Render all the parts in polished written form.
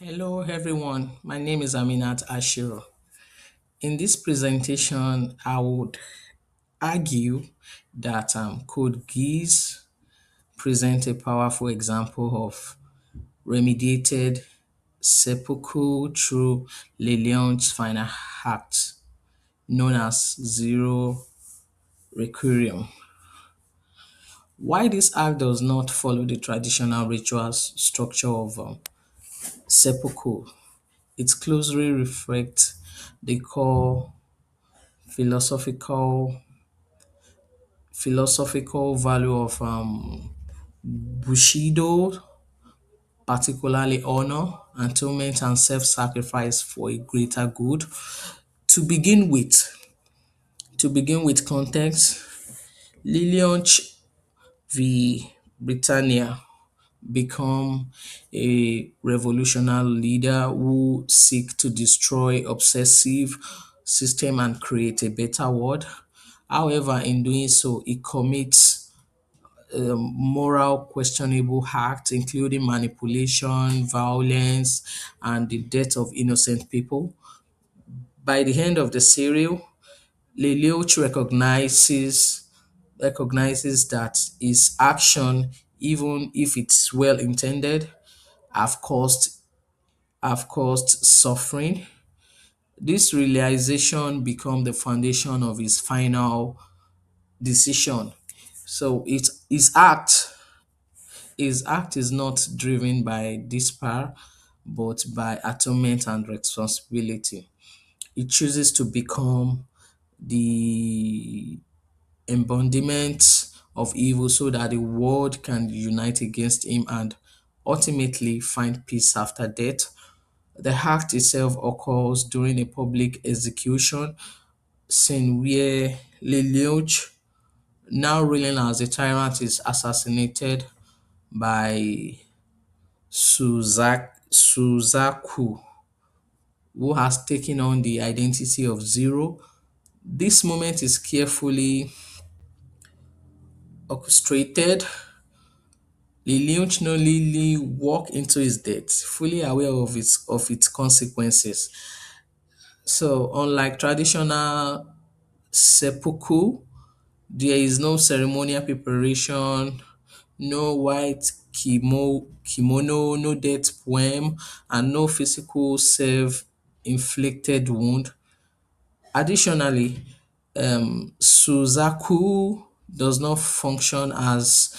Hello everyone, my name is Aminat Ashiro. In this presentation, I would argue that Code Geass present a powerful example of remediated seppuku through Leleon's final act, known as Zero Requiem. Why this act does not follow the traditional ritual structure of seppuku, it closely reflects the core philosophical philosophical value of Bushido, particularly honor, atonement, and self-sacrifice for a greater good. To begin with, to begin with context, Lilianch v. Britannia become a revolutionary leader who seek to destroy obsessive system and create a better world. However, in doing so, he commits moral questionable acts, including manipulation, violence, and the death of innocent people. By the end of the serial, Lelioch recognizes that his action, even if it's well intended, have caused have caused suffering. This realization become the foundation of his final decision. So his act is not driven by despair, but by atonement and responsibility. He chooses to become the embodiment of evil so that the world can unite against him and ultimately find peace after death. The act itself occurs during a public execution scene where Lelioch, now ruling as a tyrant, is assassinated by Suzaku, who has taken on the identity of Zero. This moment is carefully orchestrated. Liliuch knowingly walk into his death, fully aware of its consequences. So, unlike traditional seppuku, there is no ceremonial preparation, no white kimono, no death poem, and no physical self-inflicted wound. Additionally, Suzaku does not function as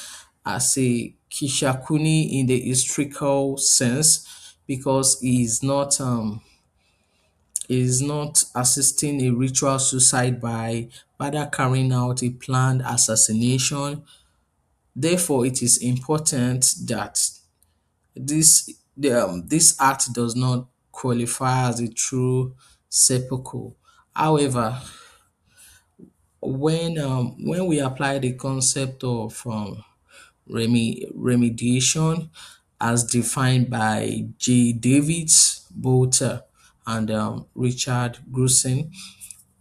a kishakuni in the historical sense because he is not assisting a ritual suicide by rather carrying out a planned assassination. Therefore, it is important that this act does not qualify as a true seppuku. However, when we apply the concept of remediation as defined by J. Davids, Bolter, and Richard Grusin,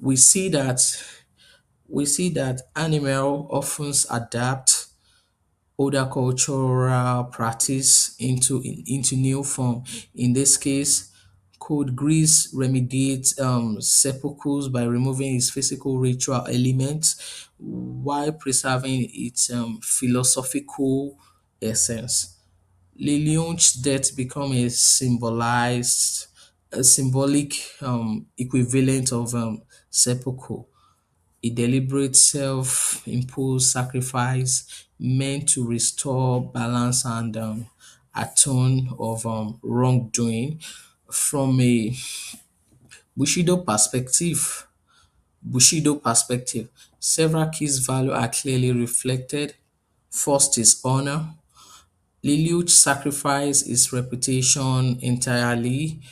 we see that animal often adapt older cultural practice into new form. In this case, Code Grease remediates sepulchres by removing its physical ritual elements while preserving its philosophical essence. Lilion's death become a symbolic equivalent of seppuku, a deliberate self-imposed sacrifice meant to restore balance and atone of wrongdoing. From a Bushido perspective, several key values are clearly reflected. First is honor. Lelouch sacrificed his reputation entirely,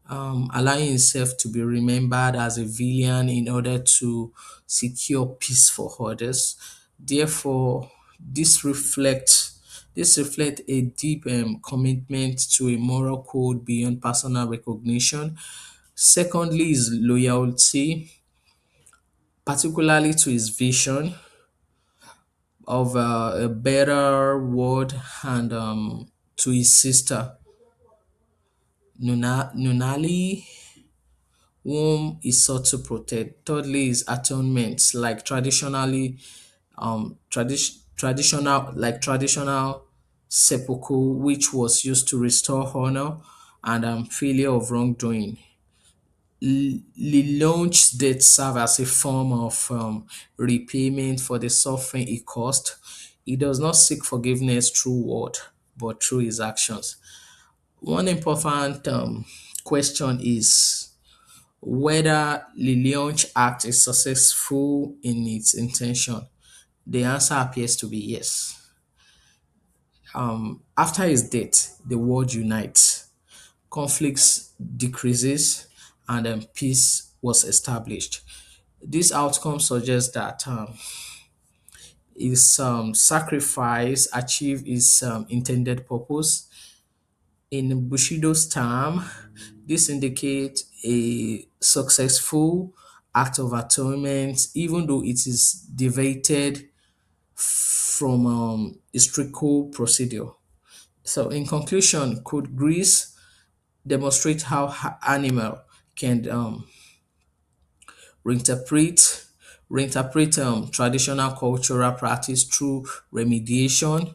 allowing himself to be remembered as a villain in order to secure peace for others. Therefore, this reflects a deep commitment to a moral code beyond personal recognition. Secondly, is loyalty, particularly to his vision of a better world and to his sister. Nunali, whom is sought to protect. Thirdly is atonement, like traditional seppuku, which was used to restore honor and failure of wrongdoing. Lilon's death serve as a form of repayment for the suffering he caused. He does not seek forgiveness through word, but through his actions. One important question is whether Lilion's act is successful in its intention. The answer appears to be yes. After his death, the world unites, conflicts decreases, and peace was established. This outcome suggests that his sacrifice achieved its intended purpose. In Bushido's term, this indicates a successful act of atonement, even though it is deviated from historical procedure. So, in conclusion, could Greece demonstrate how animal can reinterpret reinterpret traditional cultural practice through remediation,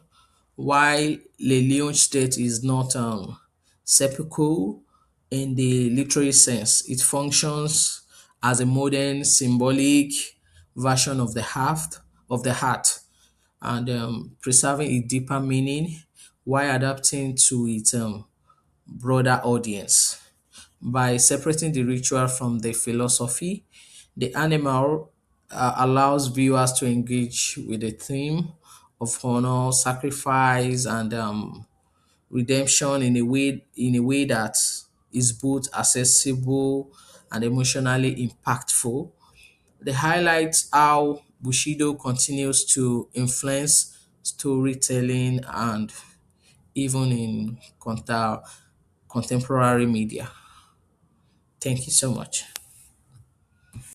while Le state is not seppuku in the literary sense. It functions as a modern symbolic version of the heart and preserving a deeper meaning while adapting to its broader audience. By separating the ritual from the philosophy, the animal allows viewers to engage with the theme of honor, sacrifice, and redemption in a way that is both accessible and emotionally impactful. They highlight how Bushido continues to influence storytelling and even in contemporary media. Thank you so much.